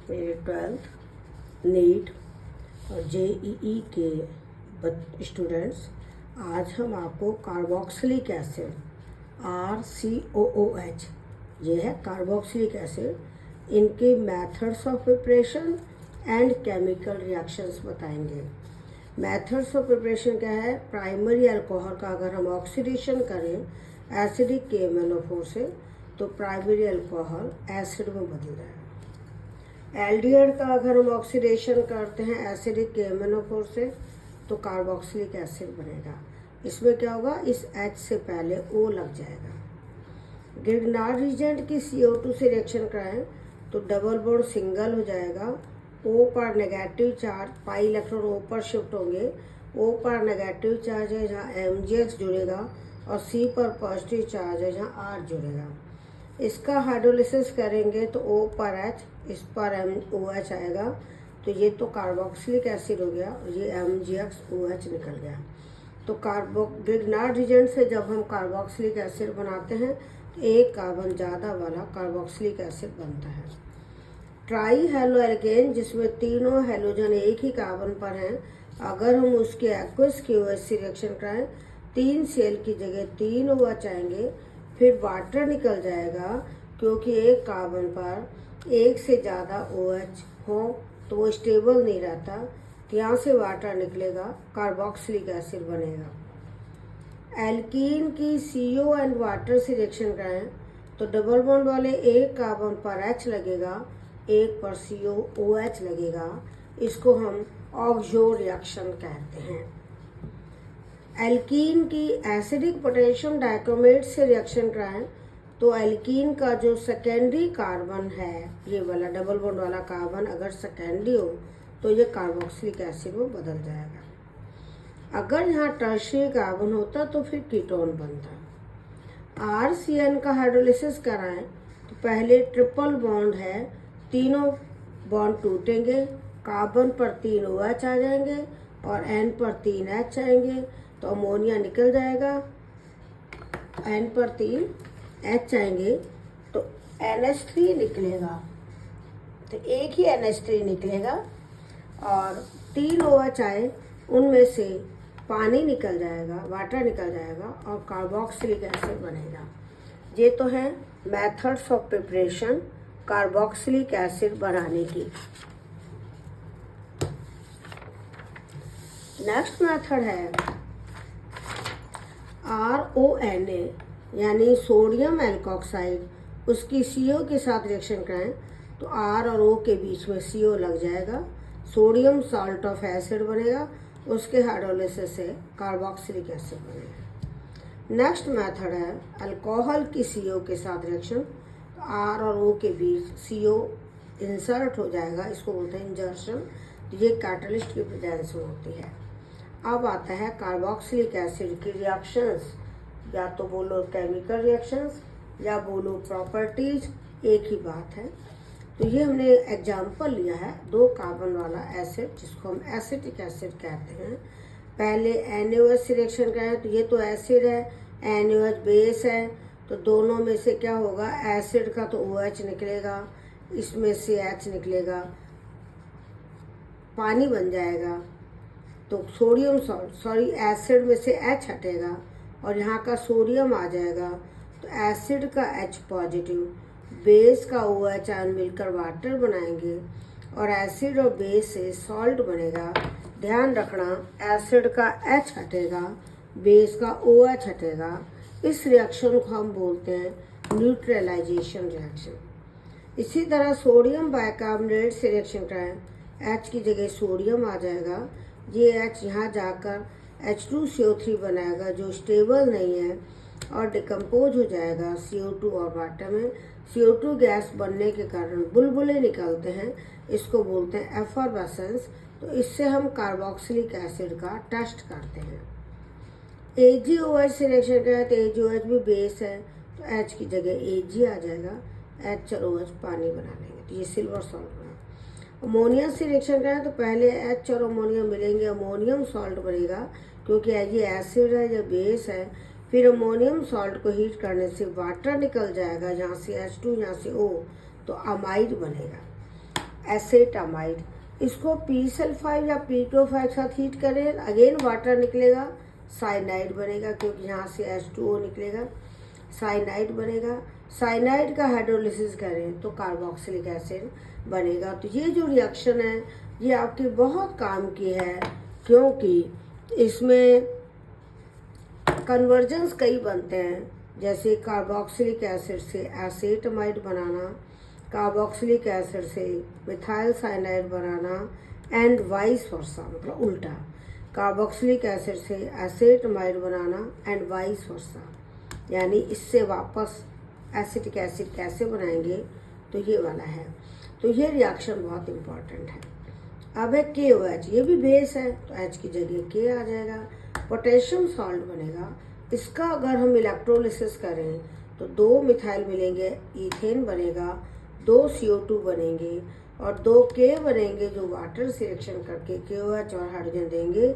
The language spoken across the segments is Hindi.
मेरे 12th नीट और JEE के स्टूडेंट्स, आज हम आपको कार्बोक्सिलिक एसिड RCOOH, ये है कार्बोक्सिलिक एसिड, इनके methods of preparation and chemical reactions बताएंगे। मेथड्स ऑफ प्रिपरेशन क्या है? प्राइमरी अल्कोहल का अगर हम ऑक्सीडेशन करें एसिडिक KMnO4 से तो प्राइमरी अल्कोहल एसिड में बदल जाएगा। एल्डिहाइड का अगर हम ऑक्सीडेशन करते हैं एसिडिक KMnO4 से तो कार्बोक्सिलिक एसिड बनेगा। इसमें क्या होगा? इस H से पहले O लग जाएगा। ग्रिग्नार्ड रीजेंट की CO2 से रिएक्शन कराएं तो डबल बॉन्ड सिंगल हो जाएगा। O पर negative charge, pi electron O पर शिफ्ट होंगे। O पर नेगेटिव चार्ज है जहाँ MgX जुड़ेगा और C पर पॉजिटिव चार्ज है जहाँ R जुड़ेगा। इसका हाइड्रोलिसिस करेंगे तो O पर H, इस पर MOH आएगा, तो ये तो कार्बोक्सिलिक एसिड हो गया और ये MgX OH निकल गया। तो ग्रिग्नार्ड रीजेंट से जब हम कार्बोक्सिलिक एसिड बनाते हैं तो एक कार्बन ज़्यादा वाला कार्बोक्सिलिक एसिड बनता है। ट्राई हेलो एल्केन, जिसमें तीनों हेलोजन एक ही कार्बन पर हैं, अगर हम उसके एक्वस KOH से रिएक्शन कराएं 3 सेल की जगह 3 OH आएंगे, फिर वाटर निकल जाएगा क्योंकि एक कार्बन पर एक से ज़्यादा OH हो तो वो स्टेबल नहीं रहता, तो यहाँ से वाटर निकलेगा, कार्बोक्सिलिक एसिड बनेगा। एल्कीन की CO एंड वाटर से रिएक्शन कराएं तो डबल बॉन्ड वाले एक कार्बन पर H लगेगा, एक पर COOH लगेगा। इसको हम ऑक्सो रिएक्शन कहते हैं। एल्कीन की एसिडिक पोटेशियम डाइक्रोमेट से रिएक्शन कराएं तो एल्कीन का जो सेकेंडरी कार्बन है, ये वाला डबल बॉन्ड वाला कार्बन अगर सेकेंडरी हो तो ये कार्बोक्सिलिक एसिड में बदल जाएगा। अगर यहाँ टर्शियरी कार्बन होता तो फिर कीटोन बनता। RCN का हाइड्रोलिसिस कराएं तो पहले ट्रिपल बॉन्ड है, तीनों बॉन्ड टूटेंगे, कार्बन पर 3 OH आ जाएंगे और N पर 3 H आएंगे, तो अमोनिया निकल जाएगा। N पर 3 H आएंगे तो NH3 निकलेगा, तो एक ही NH3 निकलेगा और 3 OH आए, उनमें से पानी निकल जाएगा, वाटर निकल जाएगा और कार्बोक्सिलिक एसिड बनेगा। ये तो है methods of preparation carboxylic acid बनाने की। नेक्स्ट मेथड है RONA, यानी सोडियम एल्कोक्साइड, उसकी CO के साथ रिएक्शन कराएं तो R और O के बीच में CO लग जाएगा, सोडियम सॉल्ट ऑफ एसिड बनेगा, उसके हाइड्रोलिसिस से कार्बोक्सिलिक एसिड बनेगा। नेक्स्ट मेथड है अल्कोहल की CO के साथ रिएक्शन, तो R और O के बीच CO इंसर्ट हो जाएगा, इसको बोलते हैं इंजर्शन, तो ये कैटलिस्ट की प्रेजेंस में होती है। अब आता है कार्बोक्सिलिक एसिड की रिएक्शंस, या तो बोलो केमिकल रिएक्शंस या बोलो प्रॉपर्टीज, एक ही बात है। तो ये हमने एग्जांपल लिया है 2 कार्बन वाला एसिड जिसको हम एसिटिक एसिड कहते हैं। पहले NaOH से रिएक्शन कराएं तो ये तो एसिड है, NaOH बेस है, तो दोनों में से क्या होगा? एसिड का तो OH निकलेगा, इसमें से H निकलेगा, पानी बन जाएगा, तो सोडियम एसिड में से H हटेगा और यहाँ का सोडियम आ जाएगा, तो एसिड का H पॉजिटिव, बेस का OH आयन मिलकर वाटर बनाएंगे और एसिड और बेस से सॉल्ट बनेगा। ध्यान रखना, एसिड का H हटेगा, बेस का OH हटेगा। इस रिएक्शन को हम बोलते हैं न्यूट्रलाइजेशन रिएक्शन। इसी तरह सोडियम बाइकार्बोनेट से रिएक्शन कराएं, H की जगह सोडियम आ जाएगा, ये H यहाँ जाकर H2CO3 बनाएगा जो स्टेबल नहीं है और डिकम्पोज हो जाएगा CO2 और वाटर में। CO2 गैस बनने के कारण बुलबुले निकलते हैं, इसको बोलते हैं एफरवेसेंस। तो इससे हम कार्बोक्सिलिक एसिड का टेस्ट करते हैं। AgOH से रिएक्शन कराएं तो AgOH भी बेस है, तो H की जगह Ag आ जाएगा, H और OH पानी बना लेंगे, तो ये सिल्वर सॉल्ट बना। अमोनिया से रिएक्शन कराएं तो पहले H और अमोनिया मिलेंगे, अमोनियम सॉल्ट बनेगा क्योंकि ये एसिड है या बेस है। फिर अमोनियम सॉल्ट को हीट करने से वाटर निकल जाएगा, यहाँ से H2 यहाँ से O, तो अमाइड बनेगा। एसेटामाइड। इसको P-सल्फाइड या P2O5 के साथ हीट करें, अगेन वाटर निकलेगा, साइनाइड बनेगा, क्योंकि यहाँ से H2O निकलेगा, साइनाइड बनेगा। साइनाइड का हाइड्रोलिसिस करें तो कार्बोक्सिलिक एसिड बनेगा। तो ये जो रिएक्शन है ये आपकी बहुत काम की है, क्योंकि इसमें कन्वर्जन्स कई बनते हैं, जैसे कार्बोक्सिलिक एसिड से एसेटामाइड बनाना, कार्बोक्सिलिक एसिड से methyl cyanide banana, and vice versa, मतलब उल्टा, कार्बोक्सिलिक एसिड से एसेटामाइड बनाना एंड वाइस वर्सा, यानी इससे वापस एसिटिक एसिड कैसे बनाएंगे, तो ये वाला है। तो ये रिएक्शन बहुत इम्पॉर्टेंट है। अब है KOH, ये भी बेस है तो H की जगह K आ जाएगा, पोटेशियम सॉल्ट बनेगा। इसका अगर हम इलेक्ट्रोलिसिस करें तो 2 मिथाइल मिलेंगे, इथेन बनेगा, 2 CO2 बनेंगे और 2 K बनेंगे, जो वाटर से रिएक्शन करके KOH और हाइड्रोजन देंगे।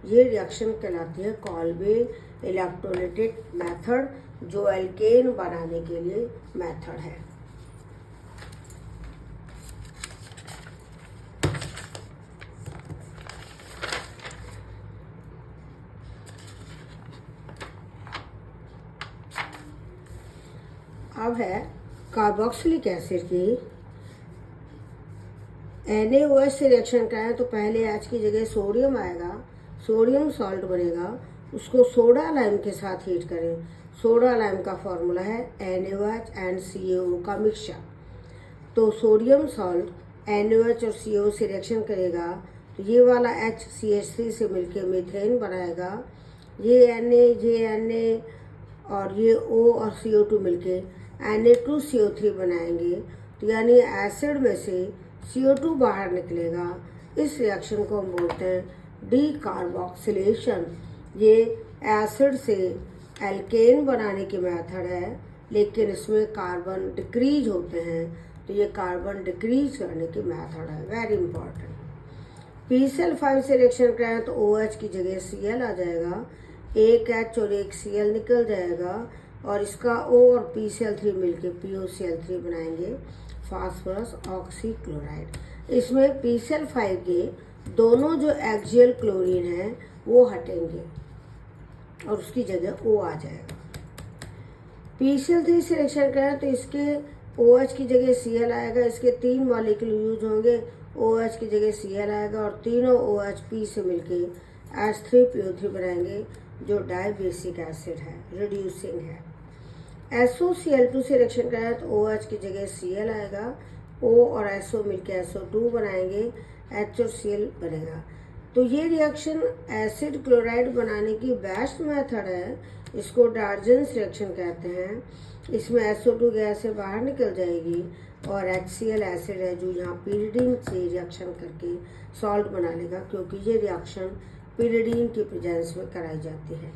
ये रिएक्शन कहलाती है कॉल्बे इलेक्ट्रोलिटिक मेथड, जो एल्केन बनाने के लिए मेथड है। अब है कार्बोक्सिलिक एसिड की NaOH से रिएक्शन कराएं तो पहले H की जगह सोडियम आएगा, सोडियम सॉल्ट बनेगा, उसको सोडा लाइम के साथ हीट करें। सोडा लाइम का फॉर्मूला है NaOH एंड CaO का मिक्सचर। तो सोडियम सॉल्ट NaOH और CaO से रिएक्शन करेगा तो ये वाला H CH3 से मिलके मीथेन बनाएगा, ये Na ये Na और ये O और CO2 मिलके Na2CO3 बनाएंगे। तो यानी एसिड में से CO2 बाहर निकलेगा। इस रिएक्शन को हम बोलते हैं डीकार्बोक्सिलेशन। ये एसिड से एल्केन बनाने की मेथड है, लेकिन इसमें कार्बन डिक्रीज होते हैं, तो ये कार्बन डिक्रीज करने की मेथड है, वेरी इंपॉर्टेंट। P-सल्फाइड से रिएक्शन कराएं तो OH की जगह Cl आ जाएगा, एक H और एक Cl निकल जाएगा और इसका O और PCl3 मिलके POCl3 बनाएंगे, फास्फोरस ऑक्सीक्लोराइड। इसमें P-सल्फाइड के दोनों जो एक्सियल क्लोरीन हैं वो हटेंगे और उसकी जगह O आ जाएगा। PCl3 से रिएक्शन करें तो इसके OH की जगह Cl आएगा, इसके 3 मॉलिक्यूल यूज होंगे, OH की जगह Cl आएगा और तीनों OH P से मिलके H3PO3 बनाएंगे, जो डाइबेसिक एसिड है, रिड्यूसिंग है। SOCl2 से रिएक्शन करें तो OH की जगह Cl आएगा, O और SO मिलके SO2 बनाएंगे, H और Cl बनेगा। तो ये रिएक्शन एसिड क्लोराइड बनाने की बेस्ट मेथड है, इसको डार्जन्स रिएक्शन कहते हैं। इसमें SO2 गैस से बाहर निकल जाएगी और HCl एसिड है जो यहाँ pyridine से रिएक्शन करके सॉल्ट बना लेगा, क्योंकि ये रिएक्शन pyridine की प्रेजेंस में कराई जाती है।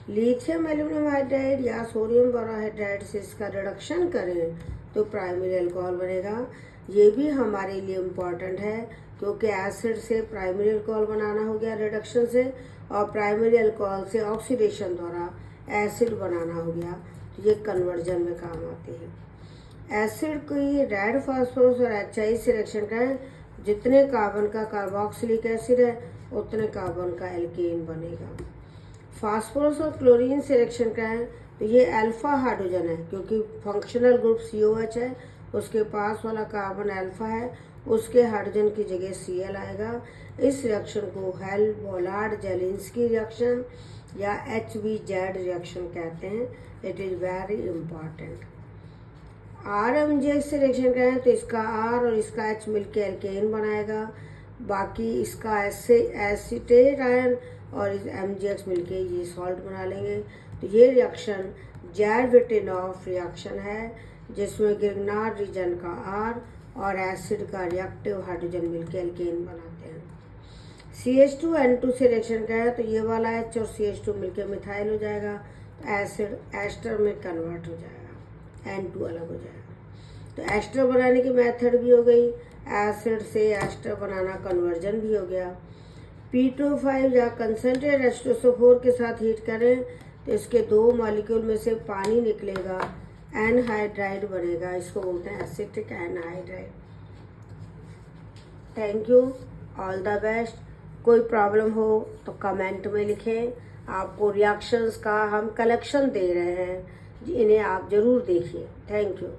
लिथियम एल्यूमिनियम हाइड्राइड या सोडियम बोरोहाइड्राइड से इसका रिडक्शन करें तो प्राइमरी अल्कोहल बनेगा। ये भी हमारे लिए इम्पॉर्टेंट है, क्योंकि एसिड से प्राइमरी अल्कोहल बनाना हो गया रिडक्शन से, और प्राइमरी अल्कोहल से ऑक्सीडेशन द्वारा एसिड बनाना हो गया, तो ये कन्वर्जन में काम आती है। एसिड की रेड फास्फोरस और HI से रिएक्शन करें, जितने कार्बन का कार्बोक्सिलिक एसिड है उतने कार्बन का एल्केन बनेगा। फास्फोरस और क्लोरीन से रिएक्शन करें तो ये अल्फा हाइड्रोजन है, क्योंकि फंक्शनल ग्रुप COH है, उसके पास वाला कार्बन अल्फा है, उसके हाइड्रोजन की जगह Cl आएगा। इस रिएक्शन को हेल-बोलार्ड-जेलिंस्की रिएक्शन या HBZ रिएक्शन कहते हैं। It is very important. RMGX से रिएक्शन करें तो इसका R और इसका H मिलके एल्केन बनाएगा, बाकी इसका एसिटेट आयन और इस MgX मिलके ये सॉल्ट बना लेंगे। तो ये रिएक्शन जैरविटिनॉफ रिएक्शन है, जिसमें गिरनार रीजन का R और एसिड का रिएक्टिव हाइड्रोजन मिलके एल्केन बनाते हैं। CH2N2 से रिएक्शन करें तो ये वाला H और CH2 मिलके मिथाइल हो जाएगा, तो एसिड एस्टर में कन्वर्ट हो जाएगा, N2 अलग हो जाएगा। तो एस्टर बनाने की मेथड भी हो गई, एसिड से एस्टर बनाना कन्वर्जन भी हो गया। P2O5 या कंसनट्रेट H2SO4 के साथ हीट करें तो इसके 2 मॉलिक्यूल में से पानी निकलेगा, एनहाइड्राइड बनेगा, इसको बोलते हैं acetic anhydride. Thank you, all the best. कोई प्रॉब्लम हो तो कमेंट में लिखें। आपको रिएक्शंस का हम कलेक्शन दे रहे हैं, इन्हें आप ज़रूर देखिए। Thank you.